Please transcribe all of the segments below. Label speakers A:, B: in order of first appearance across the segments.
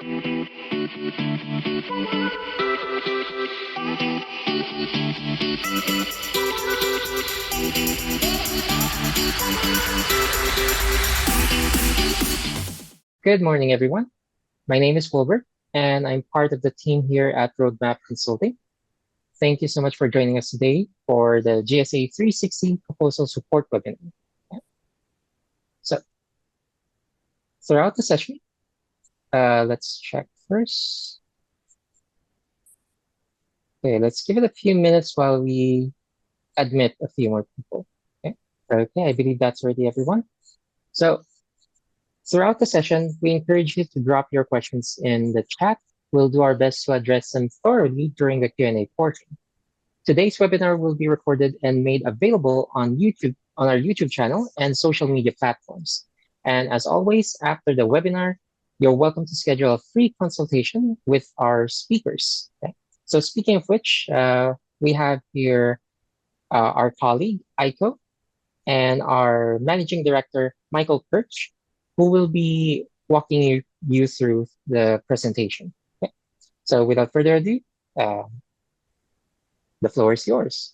A: Good morning, everyone. My name is Wilbur, and I'm part of the team here at Roadmap Consulting. Thank you so much for joining us today for the GSA 360 Proposal Support webinar. So, throughout the session, let's check first. Okay, let's give it a few minutes while we admit a few more people. Okay, I believe that's already everyone. So, throughout the session, we encourage you to drop your questions in the chat. We'll do our best to address them thoroughly during the Q&A portion. Today's webinar will be recorded and made available on YouTube, on our YouTube channel and social media platforms. And as always, after the webinar, you're welcome to schedule a free consultation with our speakers. Okay? So speaking of which, we have here our colleague, Aiko, and our managing director, Michael Perch, who will be walking you through the presentation. Okay? So without further ado, the floor is yours.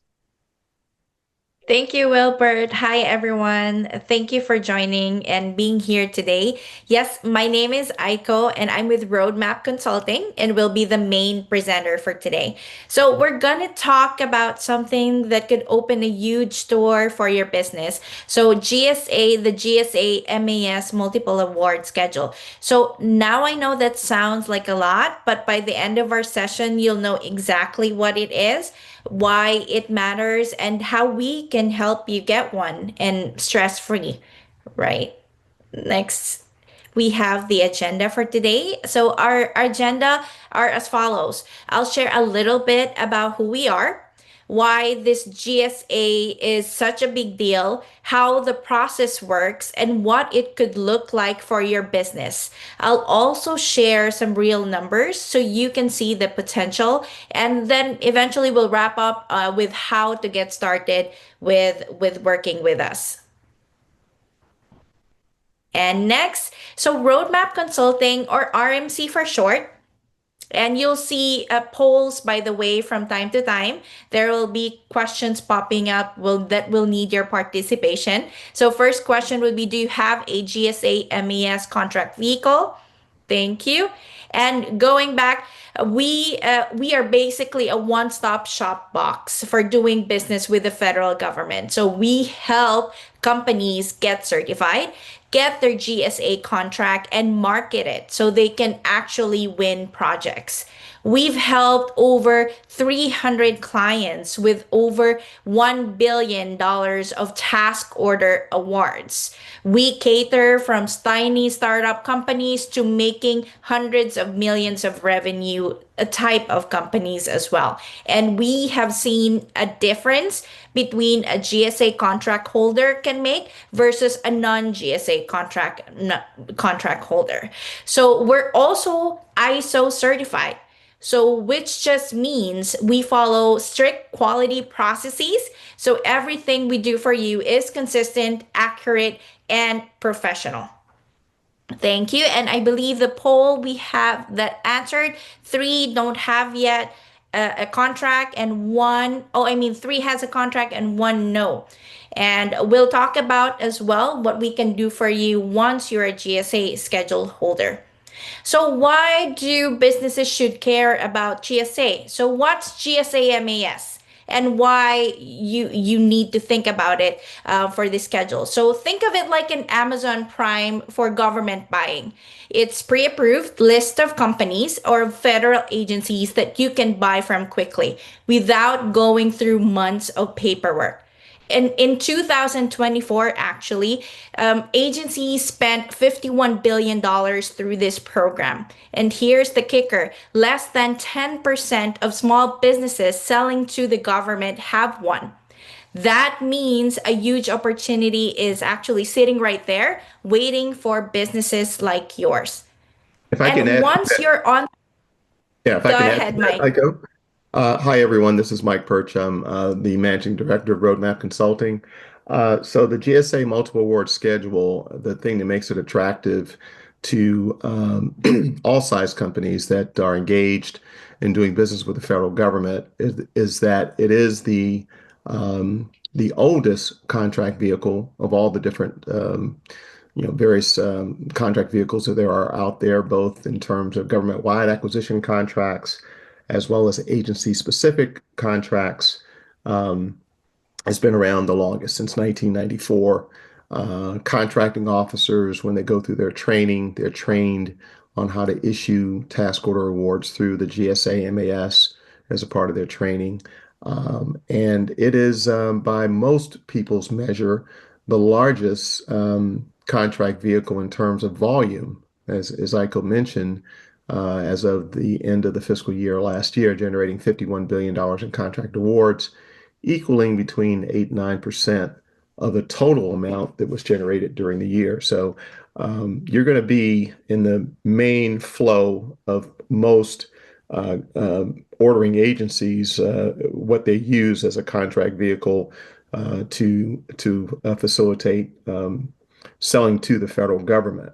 B: Thank you, Wilbert. Hi, everyone. Thank you for joining and being here today. Yes, my name is Aiko, and I'm with Roadmap Consulting and will be the main presenter for today. So we're going to talk about something that could open a huge door for your business. So GSA, the GSA MAS Multiple Award Schedule. So now I know that sounds like a lot, but by the end of our session, you'll know exactly what it is, why it matters, and how we can help you get one and stress-free, right? Next, we have the agenda for today. So our agenda are as follows. I'll share a little bit about who we are, why this GSA is such a big deal, how the process works, and what it could look like for your business. I'll also share some real numbers so you can see the potential, and then eventually we'll wrap up with how to get started with working with us. And next, so Roadmap Consulting, or RMC for short. And you'll see polls, by the way, from time to time. There will be questions popping up that will need your participation. So first question would be, do you have a GSA MES contract vehicle? Thank you. And going back, we are basically a one-stop shop box for doing business with the federal government. So we help companies get certified, get their GSA contract, and market it so they can actually win projects. We've helped over 300 clients with over $1 billion of task order awards. We cater from tiny startup companies to making hundreds of millions of revenue type of companies as well. And we have seen a difference between a GSA contract holder can make versus a non-GSA contract holder. So we're also ISO certified. So which just means we follow strict quality processes. So everything we do for you is consistent, accurate, and professional. Thank you. And I believe the poll we have that answered, 3 don't have yet a contract, and 3 has a contract and 1 no. And we'll talk about as well what we can do for you once you're a GSA schedule holder. So why do businesses should care about GSA? So what's GSA MAS? And why you need to think about it for the schedule. So think of it like an Amazon Prime for government buying. It's pre-approved list of companies or federal agencies that you can buy from quickly without going through months of paperwork. And in 2024, actually, agencies spent $51 billion through this program. And here's the kicker. Less than 10% of small businesses selling to the government have one. That means a huge opportunity is actually sitting right there, waiting for businesses like yours.
C: If I can add,
B: once you're on,
C: yeah, if I
B: go
C: can
B: ahead,
C: add,
B: Mike.
C: Aiko. Hi, everyone. This is Mike Perch. I'm the Managing Director of Roadmap Consulting. So the GSA Multiple Award Schedule, the thing that makes it attractive to all size companies that are engaged in doing business with the federal government is that it is the oldest contract vehicle of all the different various contract vehicles that there are out there, both in terms of government-wide acquisition contracts as well as agency-specific contracts. It's been around the longest, since 1994. Contracting officers, when they go through their training, they're trained on how to issue task order awards through the GSA MAS as a part of their training. And it is, by most people's measure, the largest contract vehicle in terms of volume, as Aiko mentioned, as of the end of the fiscal year last year, generating $51 billion in contract awards, equaling between 8 and 9% of the total amount that was generated during the year. So you're going to be in the main flow of most ordering agencies, what they use as a contract vehicle to facilitate selling to the federal government.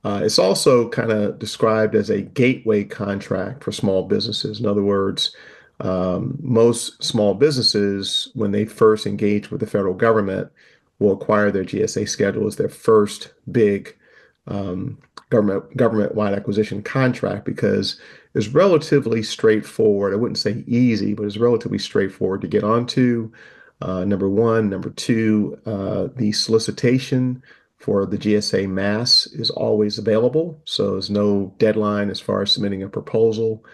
C: It's also kind of described as a gateway contract for small businesses. In other words, most small businesses, when they first engage with the federal government, will acquire their GSA schedule as their first big government-wide acquisition contract, because it's relatively straightforward. I wouldn't say easy, but it's relatively straightforward to get onto. Number one. Number two, the solicitation for the GSA MAS is always available, so there's no deadline as far as submitting a proposal.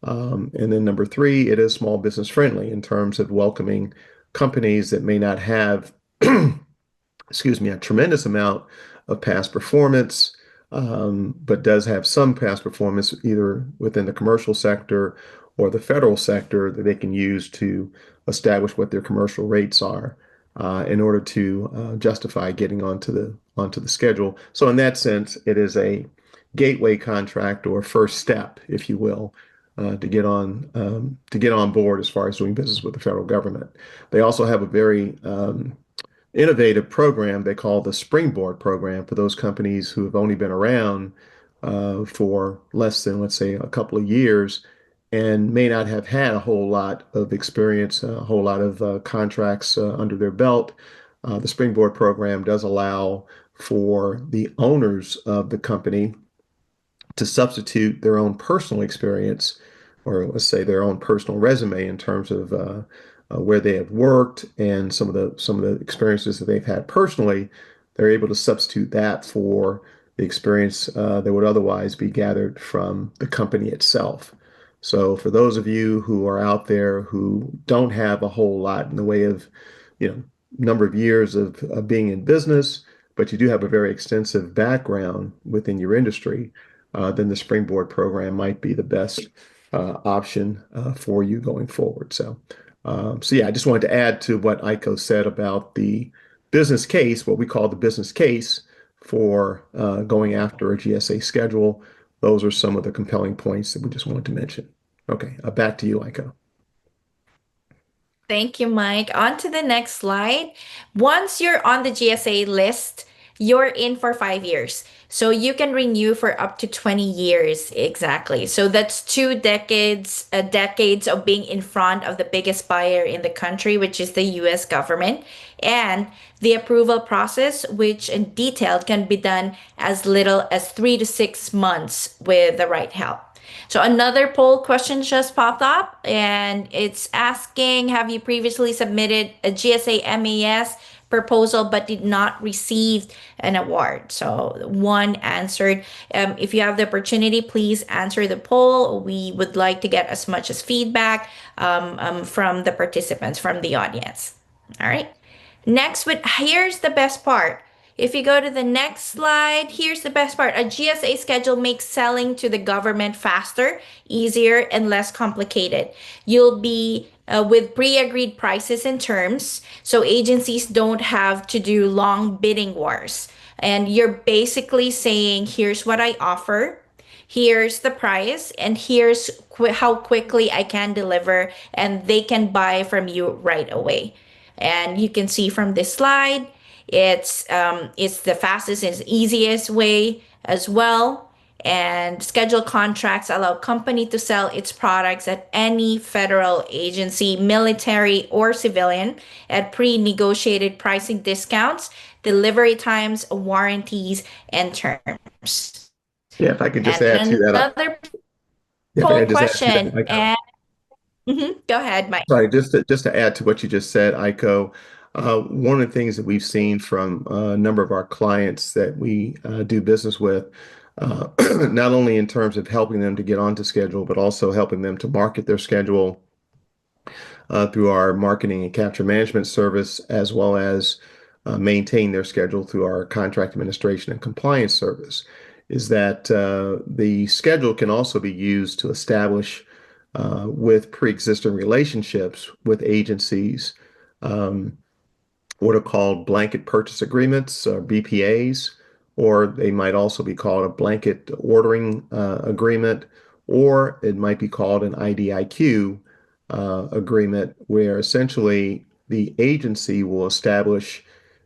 C: And then number three, it is small business friendly in terms of welcoming companies that may not have, excuse me, a tremendous amount of past performance, but does have some past performance either within the commercial sector or the federal sector that they can use to establish what their commercial rates are in order to justify getting onto the schedule. So in that sense, it is a gateway contract, or first step, if you will, to get on board as far as doing business with the federal government. They also have a very innovative program they call the Springboard program for those companies who have only been around for less than, let's say, a couple of years and may not have had a whole lot of experience, a whole lot of contracts under their belt. The Springboard program does allow for the owners of the company to substitute their own personal experience, or let's say their own personal resume, in terms of where they have worked and some of the experiences that they've had personally. They're able to substitute that for the experience that would otherwise be gathered from the company itself. So for those of you who are out there who don't have a whole lot in the way of, number of years of being in business, but you do have a very extensive background within your industry, then the Springboard program might be the best option for you going forward. So yeah, I just wanted to add to what Aiko said about the business case, what we call the business case for going after a GSA schedule. Those are some of the compelling points that we just wanted to mention. Okay, back to you, Aiko.
B: Thank you, Mike. On to the next slide. Once you're on the GSA list, you're in for 5 years. So you can renew for up to 20 years exactly. So that's 2 decades, decades of being in front of the biggest buyer in the country, which is the US government. And the approval process, which in detail can be done as little as 3 to 6 months with the right help. So another poll question just popped up, and it's asking, have you previously submitted a GSA MAS proposal but did not receive an award? So one answered. If you have the opportunity, please answer the poll. We would like to get as much as feedback from the participants, from the audience. All right. Next, here's the best part. If you go to the next slide, here's the best part. A GSA schedule makes selling to the government faster, easier, and less complicated. You'll be with pre-agreed prices and terms, so agencies don't have to do long bidding wars. And you're basically saying, here's what I offer, here's the price, and here's how quickly I can deliver, and they can buy from you right away. And you can see from this slide, it's the fastest and easiest way as well. And schedule contracts allow company to sell its products at any federal agency, military or civilian, at pre-negotiated pricing discounts, delivery times, warranties, and terms.
C: Yeah, if I could just
B: And
C: add to that,
B: another
C: yeah, if I
B: poll
C: could just add to that,
B: question, and go ahead, Mike.
C: sorry, just to add to what you just said, Aiko, one of the things that we've seen from a number of our clients that we do business with, not only in terms of helping them to get onto schedule, but also helping them to market their schedule through our marketing and capture management service, as well as maintain their schedule through our contract administration and compliance service, is that the schedule can also be used to establish with pre-existing relationships with agencies, um, what are called blanket purchase agreements or BPAs, or they might also be called a blanket ordering agreement, or it might be called an IDIQ agreement, where essentially the agency will establish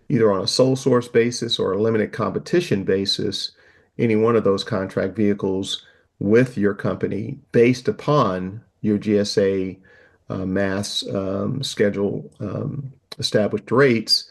C: either on a sole source basis or a limited competition basis any one of those contract vehicles with your company based upon your GSA mass schedule established rates,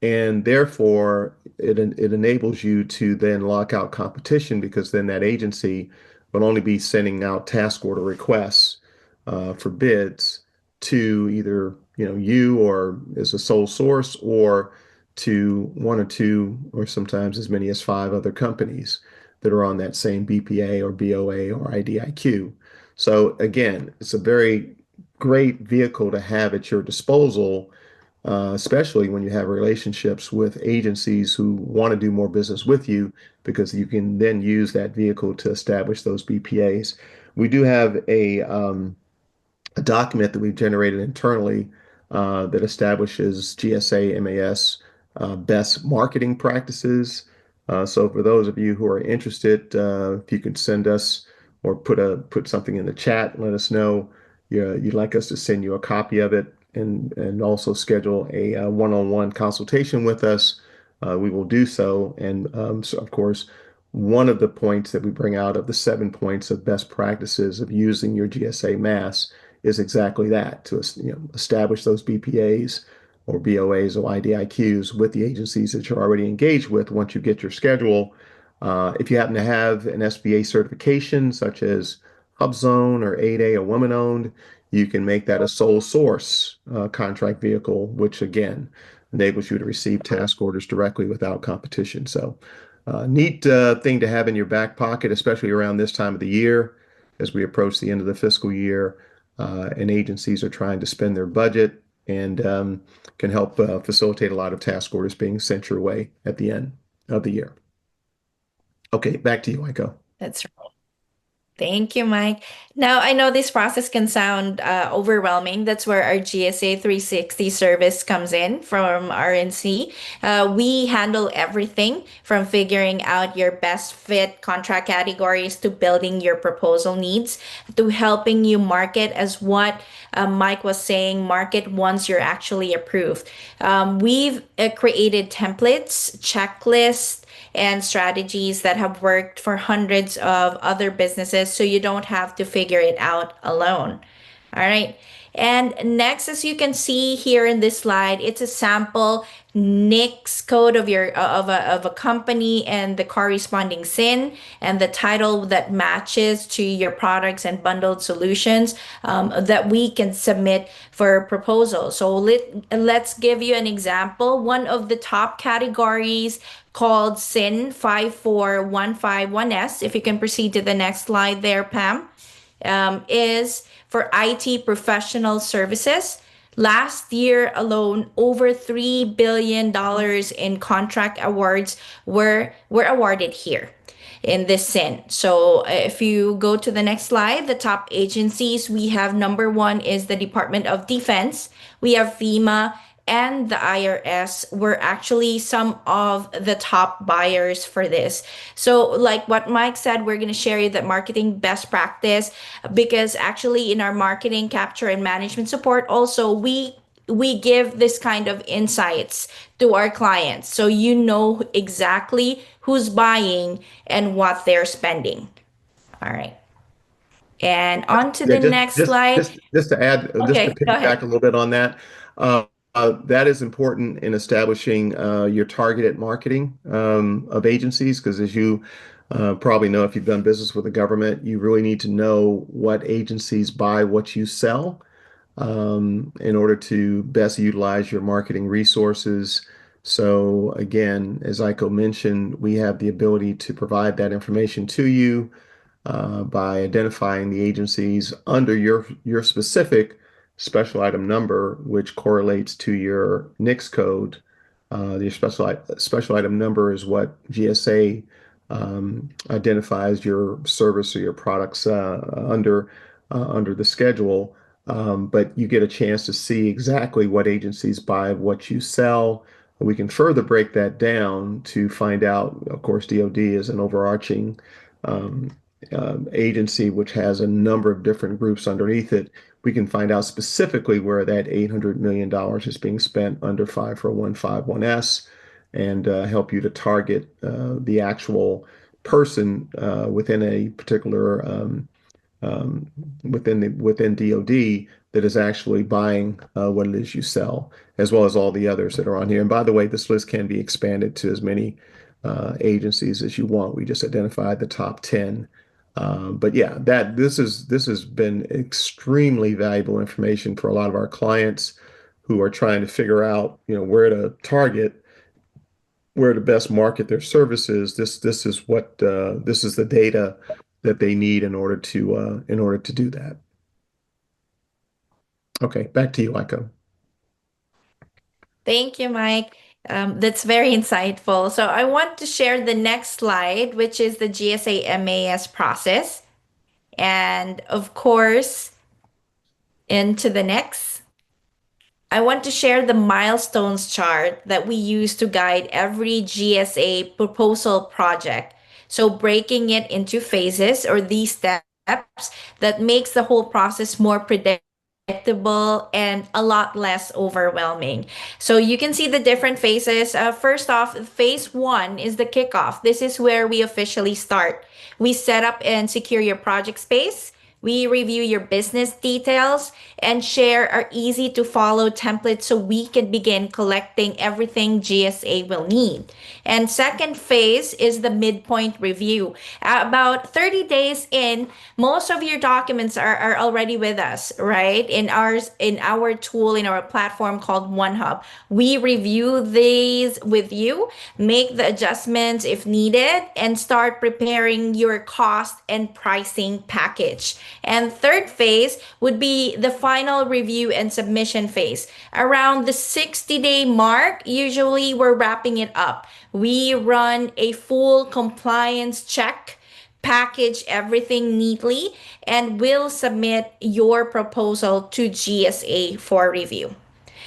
C: and therefore it enables you to then lock out competition, because then that agency will only be sending out task order requests for bids to either you or as a sole source, or to one or two or sometimes as many as five other companies that are on that same BPA or BOA or IDIQ. So again, it's a very great vehicle to have at your disposal, especially when you have relationships with agencies who want to do more business with you, because you can then use that vehicle to establish those BPAs. We do have a document that we've generated internally that establishes GSA MAS best marketing practices. So for those of you who are interested, if you could send us or put something in the chat, let us know you'd like us to send you a copy of it, and also schedule a one-on-one consultation with us. We will do so. And so of course, one of the points that we bring out of the 7 points of best practices of using your GSA mass is exactly that, to establish those BPAs or BOAs or IDIQs with the agencies that you're already engaged with once you get your schedule. If you happen to have an SBA certification such as HubZone or 8A or Women Owned, you can make that a sole source contract vehicle, which again enables you to receive task orders directly without competition. So neat thing to have in your back pocket, especially around this time of the year as we approach the end of the fiscal year, and agencies are trying to spend their budget, and can help facilitate a lot of task orders being sent your way at the end of the year. Okay, back to you, Aiko.
B: That's right. Thank you, Mike. Now, I know this process can sound overwhelming. That's where our GSA 360 service comes in from RNC. We handle everything from figuring out your best fit contract categories to building your proposal needs to helping you market, as what Mike was saying, market once you're actually approved. We've created templates, checklists, and strategies that have worked for hundreds of other businesses, so you don't have to figure it out alone. All right. And next, as you can see here in this slide, it's a sample NICS code of your of a company and the corresponding SIN and the title that matches to your products and bundled solutions that we can submit for proposal. So let's give you an example. One of the top categories called SIN 54151S, if you can proceed to the next slide there, Pam, is for IT professional services. Last year alone, over $3 billion in contract awards were awarded here in this SIN. So if you go to the next slide, the top agencies we have, number one is the Department of Defense. We have FEMA, and the IRS were actually some of the top buyers for this. So like what Mike said, we're going to share you that marketing best practice, because actually in our marketing capture and management support also, we give this kind of insights to our clients, so you know exactly who's buying, and what they're spending. All right. And on to
C: Yeah,
B: the next slide.
C: just to add, just to
B: Okay, go
C: piggyback
B: ahead.
C: a little bit on that, that is important in establishing your targeted marketing of agencies, because as you probably know, if you've done business with the government, you really need to know what agencies buy what you sell in order to best utilize your marketing resources. So again, as Aiko mentioned, we have the ability to provide that information to you by identifying the agencies under your specific special item number, which correlates to your NICS code. The special item number is what GSA identifies your service or your products under the schedule. But you get a chance to see exactly what agencies buy what you sell. We can further break that down to find out, of course, DoD is an overarching um, agency which has a number of different groups underneath it. We can find out specifically where that $800 million is being spent under 54151S and help you to target the actual person within a particular um, within DoD that is actually buying what it is you sell, as well as all the others that are on here. And by the way, this list can be expanded to as many agencies as you want. We just identified the top 10. But yeah, that this has been extremely valuable information for a lot of our clients who are trying to figure out, where to target, where to best market their services. This is what this is the data that they need in order to do that. Okay, back to you, Aiko.
B: Thank you, Mike. That's very insightful. So I want to share the next slide, which is the GSA MAS process. And of course, into the next. I want to share the milestones chart that we use to guide every GSA proposal project. So breaking it into phases or these steps that makes the whole process more predictable and a lot less overwhelming. So you can see the different phases. First off, phase one is the kickoff. This is where we officially start. We set up and secure your project space. We review your business details and share our easy to follow template so we can begin collecting everything GSA will need. And second phase is the midpoint review. About 30 days in, most of your documents are already with us, right? In our tool, in our platform called OneHub. We review these with you, make the adjustments if needed, and start preparing your cost and pricing package. And third phase would be the final review and submission phase. Around the 60-day mark, usually we're wrapping it up. We run a full compliance check, package everything neatly, and will submit your proposal to GSA for review.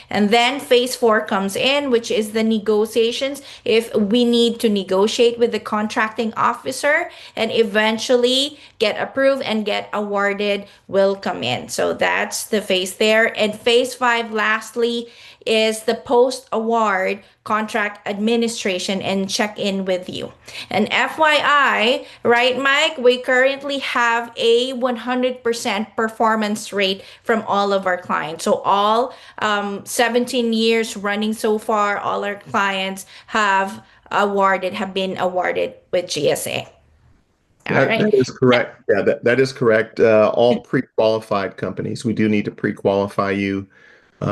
B: And then phase four comes in, which is the negotiations. If we need to negotiate with the contracting officer and eventually get approved and get awarded, will come in. So that's the phase there. And phase five, lastly, is the post award contract administration and check in with you. And FYI, right, Mike, we currently have a 100% performance rate from all of our clients. So all 17 years running so far, all our clients have been awarded with GSA. All
C: That
B: right.
C: is correct. Yeah, that is correct. All pre-qualified companies, we do need to pre-qualify you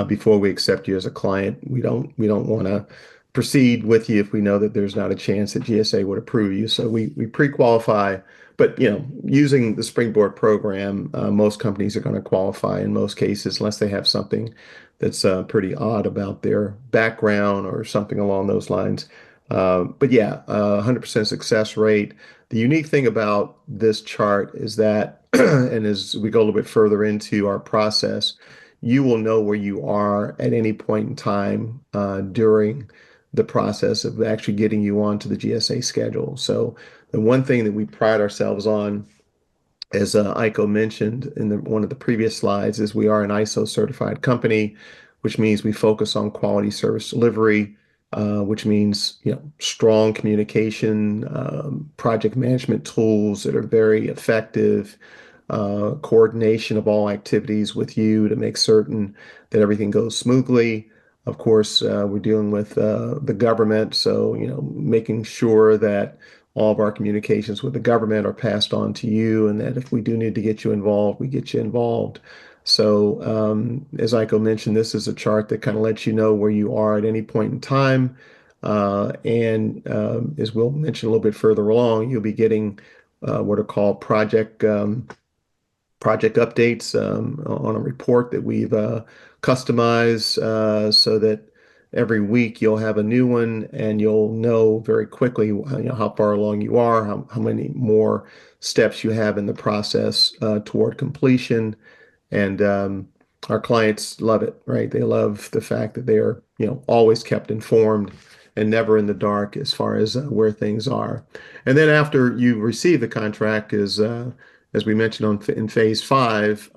C: before we accept you as a client. We don't want to proceed with you if we know that there's not a chance that GSA would approve you. So we pre-qualify, but using the Springboard program, most companies are going to qualify in most cases, unless they have something that's pretty odd about their background or something along those lines. But yeah, 100% success rate. The unique thing about this chart is that, and as we go a little bit further into our process, you will know where you are at any point in time during the process of actually getting you onto the GSA schedule. So the one thing that we pride ourselves on, as Aiko mentioned in one of the previous slides, is we are an ISO certified company, which means we focus on quality service delivery. which means strong communication, project management tools that are very effective, coordination of all activities with you to make certain that everything goes smoothly. Of course, we're dealing with the government, so making sure that all of our communications with the government are passed on to you, and that if we do need to get you involved, we get you involved. So, as Aiko mentioned, this is a chart that kind of lets you know where you are at any point in time. And as we'll mention a little bit further along, you'll be getting what are called project updates on a report that we've customized so that every week you'll have a new one and you'll know very quickly how far along you are, how many more steps you have in the process toward completion. And our clients love it, right? They love the fact that they're, always kept informed and never in the dark as far as where things are. And then after you receive the contract, as we mentioned in phase 5,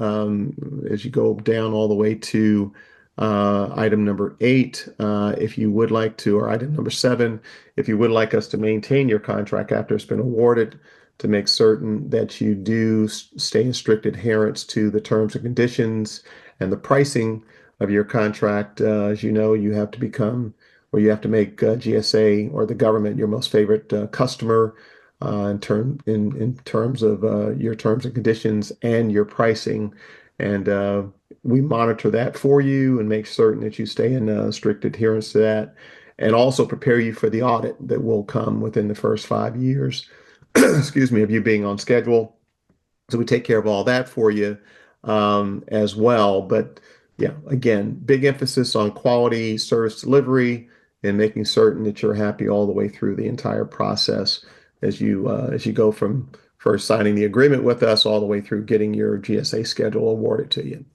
C: as you go down all the way to item number 8, if you would like to, or item number 7, if you would like us to maintain your contract after it's been awarded, to make certain that you do stay in strict adherence to the terms and conditions and the pricing of your contract. As you know, you have to become, or you have to make GSA or the government your most favorite customer in terms of your terms and conditions and your pricing. And we monitor that for you and make certain that you stay in strict adherence to that, and also prepare you for the audit that will come within the first 5 years, excuse me, of you being on schedule. So we take care of all that for you as well. But yeah, again, big emphasis on quality service delivery and making certain that you're happy all the way through the entire process as you go from first signing the agreement with us all the way through getting your GSA schedule awarded to you.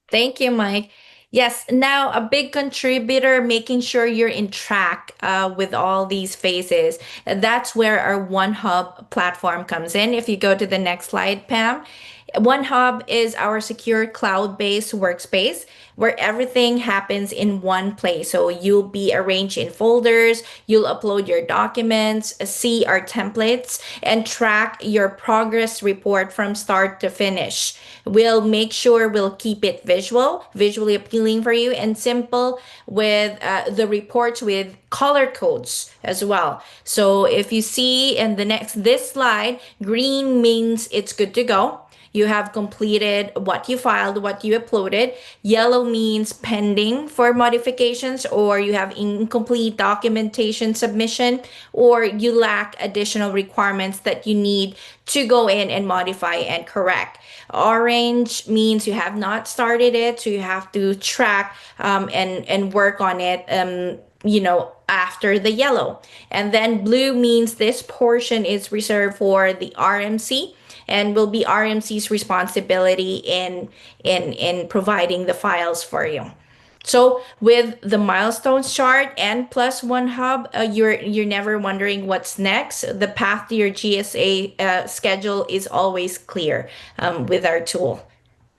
B: Thank you, Mike. Yes, now a big contributor, making sure you're in track with all these phases. That's where our One Hub platform comes in. If you go to the next slide, Pam, One Hub is our secure cloud-based workspace where everything happens in one place. So you'll be arranged in folders, you'll upload your documents, see our templates, and track your progress report from start to finish. We'll make sure we'll keep it visually appealing for you, and simple with the reports with color codes as well. So if you see in this slide, green means it's good to go. You have completed what you filed, what you uploaded. Yellow means pending for modifications, or you have incomplete documentation submission, or you lack additional requirements that you need to go in and modify and correct. Orange means you have not started it, so you have to track and work on it. After the yellow. And then blue means this portion is reserved for the RMC and will be RMC's responsibility in providing the files for you. So with the milestones chart and plus One Hub, you're never wondering what's next. The path to your GSA schedule is always clear with our tool.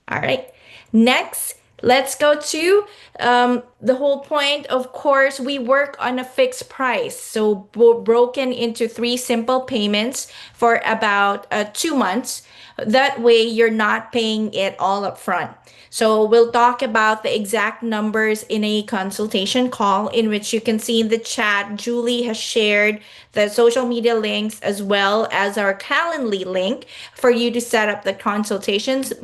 B: All right. Next, let's go to the whole point. Of course, we work on a fixed price. So broken into 3 simple payments for about 2 months. That way, you're not paying it all up front. So we'll talk about the exact numbers in a consultation call, in which you can see in the chat, Julie has shared the social media links as well as our Calendly link for you to set up the consultations,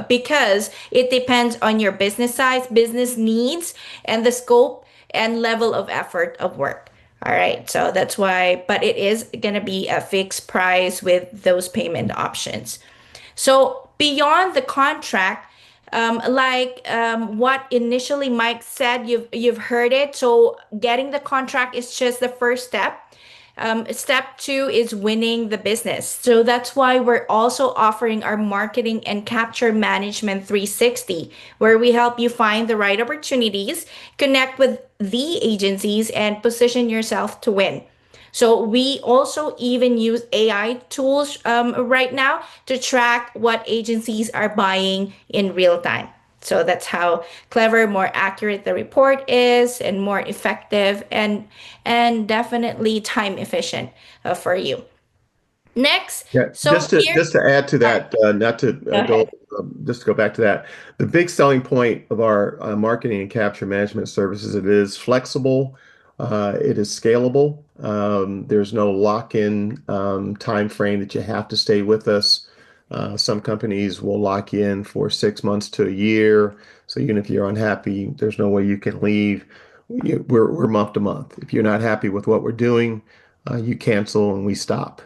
B: because it depends on your business size, business needs, and the scope and level of effort of work. All right, so that's why, but it is going to be a fixed price with those payment options. So beyond the contract, what initially Mike said, you've heard it. So getting the contract is just the first step. Step 2 is winning the business. So that's why we're also offering our marketing and capture management 360, where we help you find the right opportunities, connect with the agencies, and position yourself to win. So we also even use AI tools right now to track what agencies are buying in real time. So that's how clever, more accurate the report is, and more effective, and definitely time efficient for you. Next,
C: Yeah,
B: so here,
C: just to add to
B: sorry,
C: that, not to
B: go
C: go,
B: ahead.
C: just to go back to that, the big selling point of our marketing and capture management services, it is flexible, it is scalable. There's no lock-in time frame that you have to stay with us. Some companies will lock you in for 6 months to a year. So even if you're unhappy, there's no way you can leave. We're month to month. If you're not happy with what we're doing, you cancel and we stop.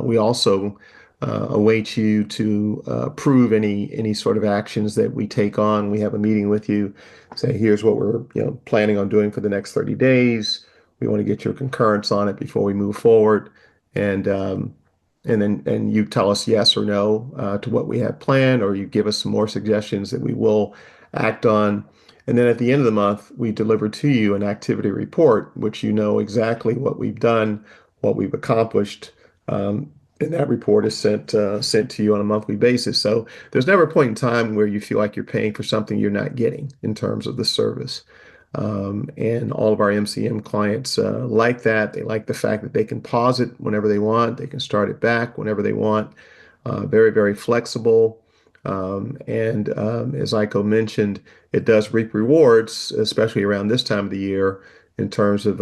C: We also await you to approve any sort of actions that we take on. We have a meeting with you, say, here's what we're planning on doing for the next 30 days. We want to get your concurrence on it before we move forward. And and you tell us yes or no to what we have planned, or you give us some more suggestions that we will act on. And then at the end of the month, we deliver to you an activity report, which you know exactly what we've done, what we've accomplished. And that report is sent to you on a monthly basis. So there's never a point in time where you feel like you're paying for something you're not getting in terms of the service. And all of our MCM clients like that. They like the fact that they can pause it whenever they want. They can start it back whenever they want. Very, very flexible. And as Aiko mentioned, it does reap rewards, especially around this time of the year, in terms of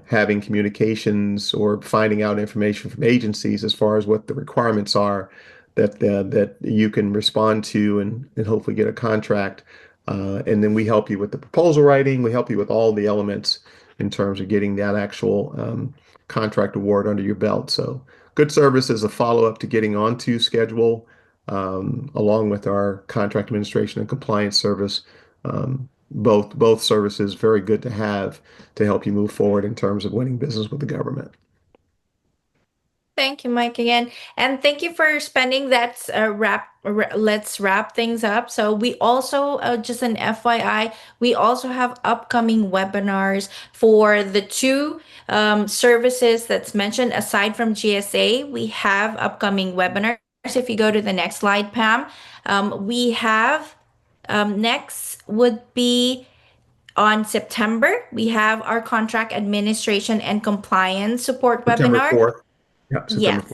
C: having communications or finding out information from agencies as far as what the requirements are that you can respond to and hopefully get a contract. And then we help you with the proposal writing. We help you with all the elements in terms of getting that actual contract award under your belt. So good service as a follow-up to getting onto schedule, along with our contract administration and compliance service. Both services very good to have to help you move forward in terms of winning business with the government.
B: Thank you, Mike, again. And thank you for spending that let's wrap things up. So we also, just an FYI, we also have upcoming webinars for the two services that's mentioned. Aside from GSA, we have upcoming webinars. If you go to the next slide, Pam, we have next would be on September. We have our contract administration and compliance support
C: September
B: webinar.
C: 4th. Yeah, September
B: Yes,
C: 4th.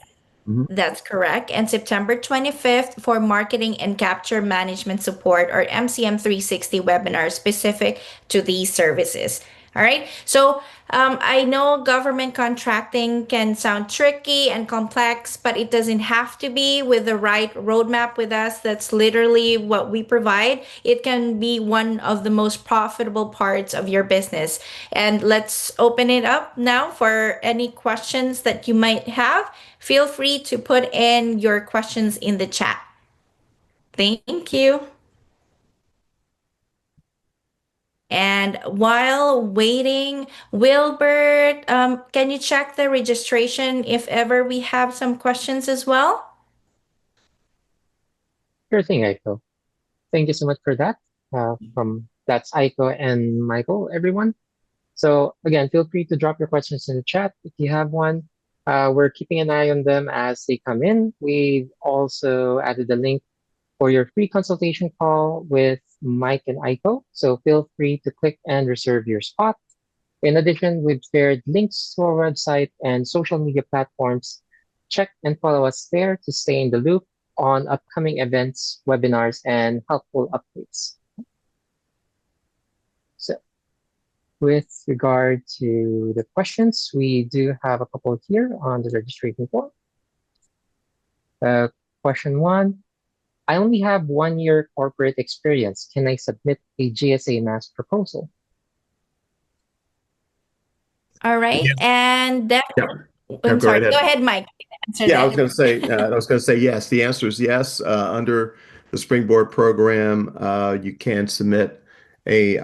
C: Mhm.
B: that's correct. And September 25th for marketing and capture management support, or MCM 360 webinar specific to these services. All right. So I know government contracting can sound tricky and complex, but it doesn't have to be. With the right roadmap with us, that's literally what we provide. It can be one of the most profitable parts of your business. And let's open it up now for any questions that you might have. Feel free to put in your questions in the chat. Thank you. And while waiting, Wilbert, can you check the registration if ever we have some questions as well?
A: Sure thing, Aiko. Thank you so much for that. That's Aiko and Michael, everyone. So again, feel free to drop your questions in the chat if you have one. We're keeping an eye on them as they come in. We've also added a link for your free consultation call with Mike and Aiko. So feel free to click and reserve your spot. In addition, we've shared links to our website and social media platforms. Check and follow us there to stay in the loop on upcoming events, webinars, and helpful updates. So with regard to the questions, we do have a couple here on the registration form. Question one, I only have 1 year corporate experience. Can I submit a GSA mass proposal?
B: All right. And that,
C: Yeah.
B: I'm
C: Go
B: sorry.
C: right
B: Go
C: ahead.
B: ahead, Mike. Answer
C: Yeah,
B: that.
C: I was going to say yes. The answer is yes. Under the Springboard program, you can submit a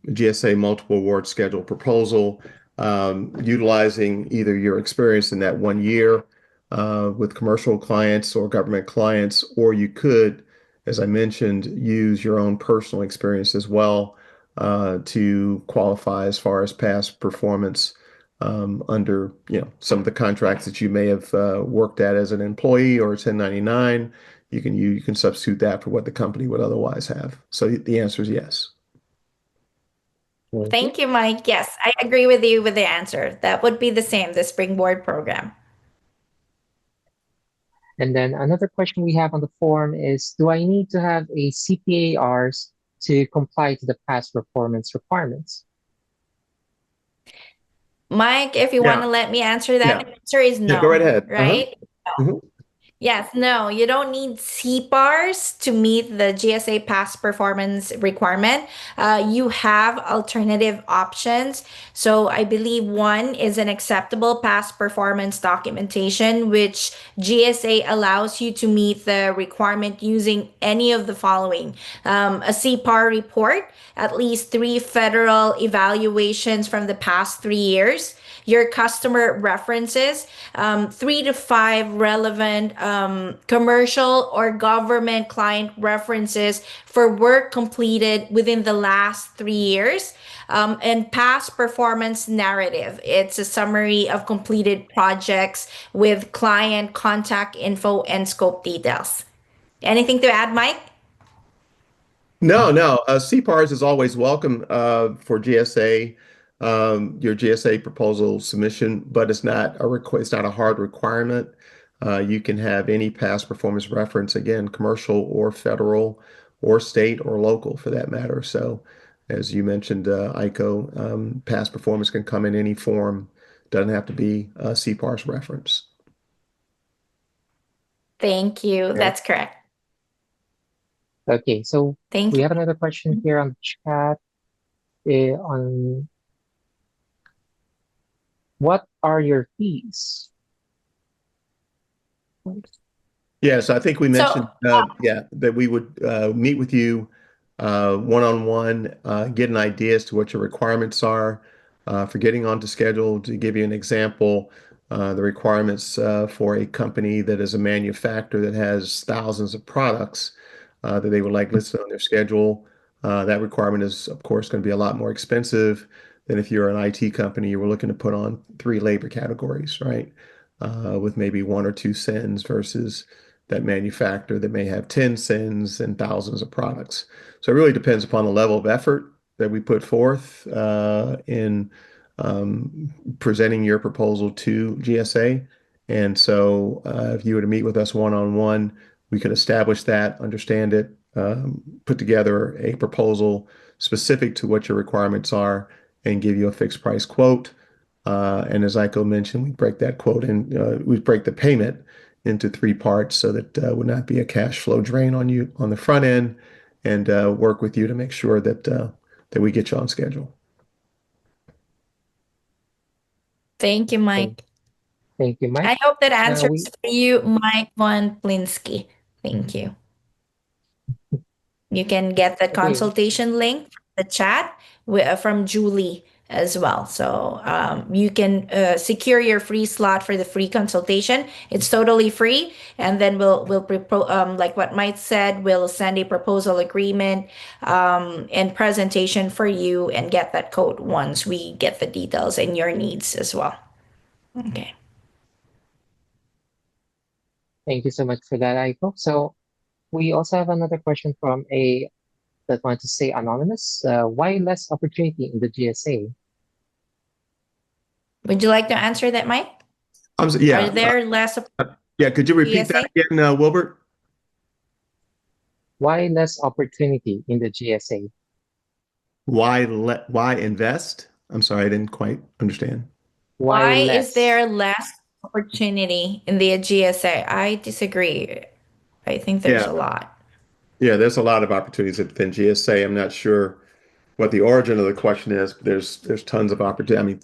C: GSA multiple award schedule proposal, utilizing either your experience in that 1 year with commercial clients or government clients, or you could, as I mentioned, use your own personal experience as well to qualify as far as past performance. under some of the contracts that you may have worked at as an employee or 1099. You can substitute that for what the company would otherwise have. So the answer is yes.
A: Thank you.
B: Thank you, Mike. Yes, I agree with you with the answer. That would be the same, the Springboard program.
A: And then another question we have on the form is, do I need to have a CPARs to comply to the past performance requirements?
B: Mike, if you want
C: Yeah,
B: to let me answer that,
C: yeah,
B: the answer is
C: yeah. Go right
B: no,
C: ahead.
B: right?
C: Mhm.
B: Yes, no, you don't need CPARs to meet the GSA past performance requirement. You have alternative options. So I believe one is an acceptable past performance documentation, which GSA allows you to meet the requirement using any of the following: a CPAR report, at least three federal evaluations from the past 3 years, your customer references, 3 to 5 relevant commercial or government client references for work completed within the last 3 years, and past performance narrative. It's a summary of completed projects with client contact info and scope details. Anything to add, Mike?
C: No, no. CPARS is always welcome for GSA, your GSA proposal submission, but it's not a hard requirement. You can have any past performance reference, again, commercial or federal or state or local for that matter. So, as you mentioned, ICO, past performance can come in any form. Doesn't have to be a CPARS reference.
B: Thank you.
A: Right.
B: That's correct.
A: Okay, so
B: Thank
A: we
B: you.
A: have another question here on the chat on what are your fees?
C: Yes, I think we mentioned,
B: So,
C: that we would meet with you one-on-one, get an idea as to what your requirements are for getting onto schedule. To give you an example, the requirements for a company that is a manufacturer that has thousands of products that they would like listed on their schedule. That requirement is, of course, going to be a lot more expensive than if you're an IT company. You were looking to put on 3 labor categories, right? With maybe 1 or 2 SINs versus that manufacturer that may have 10 SINs and thousands of products. So it really depends upon the level of effort that we put forth in presenting your proposal to GSA. And so if you were to meet with us one-on-one, we could establish that, understand it, put together a proposal specific to what your requirements are, and give you a fixed price quote. And as Aiko mentioned, we break that quote in, we break the payment into 3 parts so that would not be a cash flow drain on you on the front end, and work with you to make sure that we get you on schedule.
B: thank you,
A: Thank,
B: Mike.
A: thank you, Mike.
B: I hope that
A: Now
B: answers
A: we
B: for you, Mike Von Plinsky. Thank you. You can get the
A: okay.
B: consultation link from the chat from Julie as well. So you can secure your free slot for the free consultation. It's totally free, and then like what Mike said, we'll send a proposal agreement and presentation for you, and get that code once we get the details and your needs as well. Okay.
A: Thank you so much for that, Aiko. So we also have another question from a that wanted to stay anonymous. Why less opportunity in the GSA?
B: Would you like to answer that, Mike? Are
C: Yeah,
B: there less
C: yeah. Could you repeat that
B: GSA?
C: again, Wilbert?
A: Why less opportunity in the GSA?
C: Why invest? I'm sorry, I didn't quite understand.
A: Why
B: Why is
A: less?
B: there less opportunity in the GSA? I disagree. I think there's
C: Yeah,
B: a lot.
C: yeah. There's a lot of opportunities within GSA. I'm not sure what the origin of the question is, but there's tons of opportunity. I mean,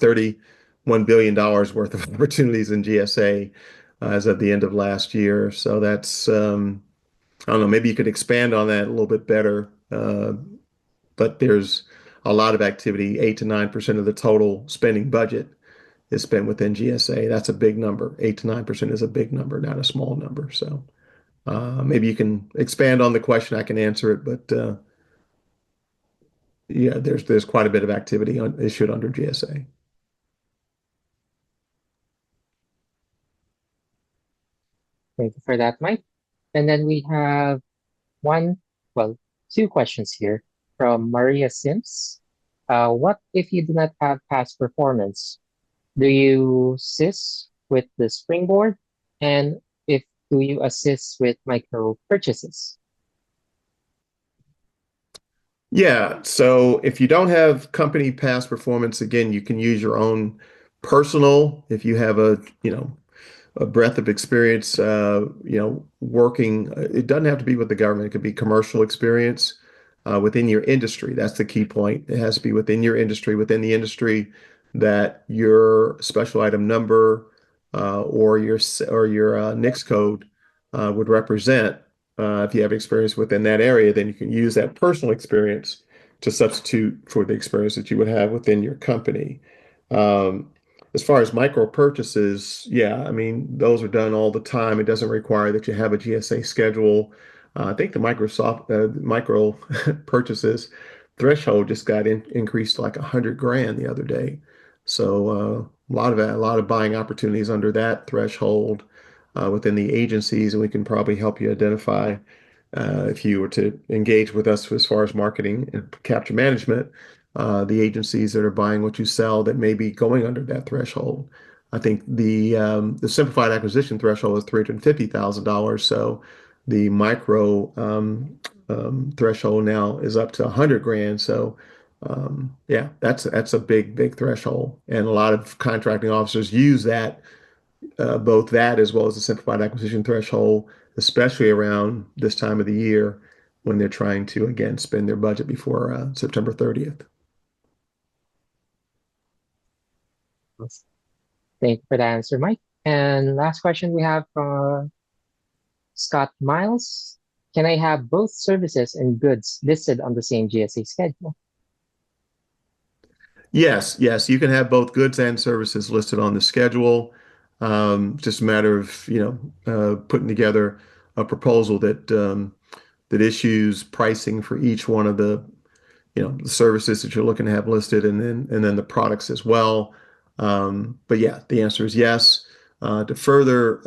C: $31 billion worth of opportunities in GSA as of the end of last year. So that's I don't know, maybe you could expand on that a little bit better. But there's a lot of activity. 8 to 9% of the total spending budget is spent within GSA. That's a big number. 8 to 9% is a big number, not a small number. So maybe you can expand on the question. I can answer it, but yeah, there's quite a bit of activity issued under GSA.
A: Thank you for that, Mike. And then we have one, well, two questions here from Maria Sims. What if you do not have past performance? Do you assist with the springboard? And if do you assist with micro purchases?
C: Yeah, so if you don't have company past performance, again, you can use your own personal, if you have a breadth of experience, working. It doesn't have to be with the government. It could be commercial experience within your industry. That's the key point. It has to be within your industry, within the industry that your special item number or your NICS code would represent. If you have experience within that area, then you can use that personal experience to substitute for the experience that you would have within your company. Um, as far as micro purchases, yeah, I mean, those are done all the time. It doesn't require that you have a GSA schedule. I think the micro purchases threshold just got increased to like 100 grand the other day. So a lot of buying opportunities under that threshold within the agencies, and we can probably help you identify if you were to engage with us as far as marketing and capture management, the agencies that are buying what you sell that may be going under that threshold. I think the simplified acquisition threshold is $350,000. So the micro threshold now is up to 100 grand. So yeah, that's a big threshold, and a lot of contracting officers use that both that as well as the simplified acquisition threshold, especially around this time of the year when they're trying to, again, spend their budget before September 30th.
A: Thank you for the answer, Mike. And last question we have from Scott Miles. Can I have both services and goods listed on the same GSA schedule?
C: Yes, you can have both goods and services listed on the schedule. Just a matter of, putting together a proposal that issues pricing for each one of the services that you're looking to have listed, and then the products as well. But yeah, the answer is yes. To further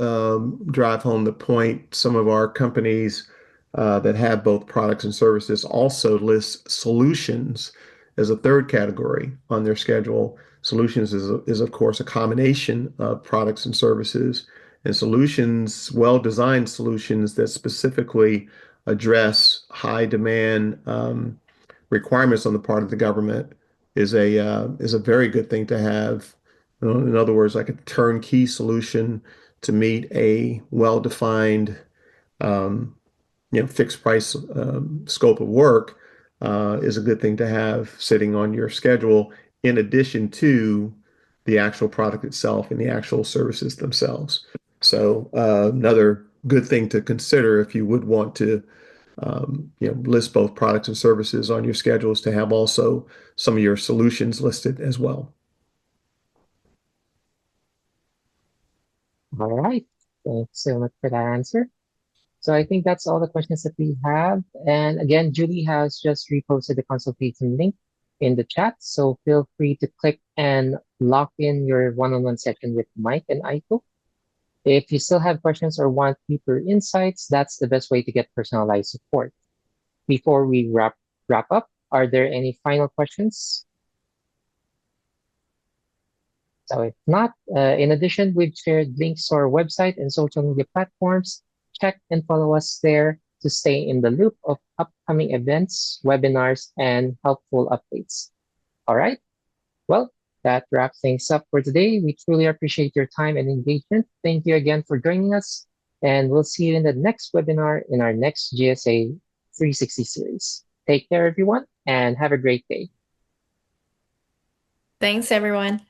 C: drive home the point, some of our companies that have both products and services also list solutions as a third category on their schedule. Solutions is of course a combination of products and services, and solutions, well-designed solutions that specifically address high demand requirements on the part of the government is a very good thing to have. In other words, like a turnkey solution to meet a well-defined, fixed price scope of work is a good thing to have sitting on your schedule, in addition to the actual product itself and the actual services themselves. So another good thing to consider if you would want to list both products and services on your schedules, to have also some of your solutions listed as well.
A: All right. Thanks so much for that answer. So I think that's all the questions that we have. And again, Julie has just reposted the consultation link in the chat. So feel free to click and lock in your one-on-one session with Mike and Aiko. If you still have questions or want deeper insights, that's the best way to get personalized support. Before we wrap up, are there any final questions? So if not, in addition, we've shared links to our website and social media platforms. Check and follow us there to stay in the loop of upcoming events, webinars, and helpful updates. All right. Well, that wraps things up for today. We truly appreciate your time and engagement. Thank you again for joining us, and we'll see you in the next webinar in our next GSA 360 series. Take care, everyone, and have a great day.
B: Thanks, everyone.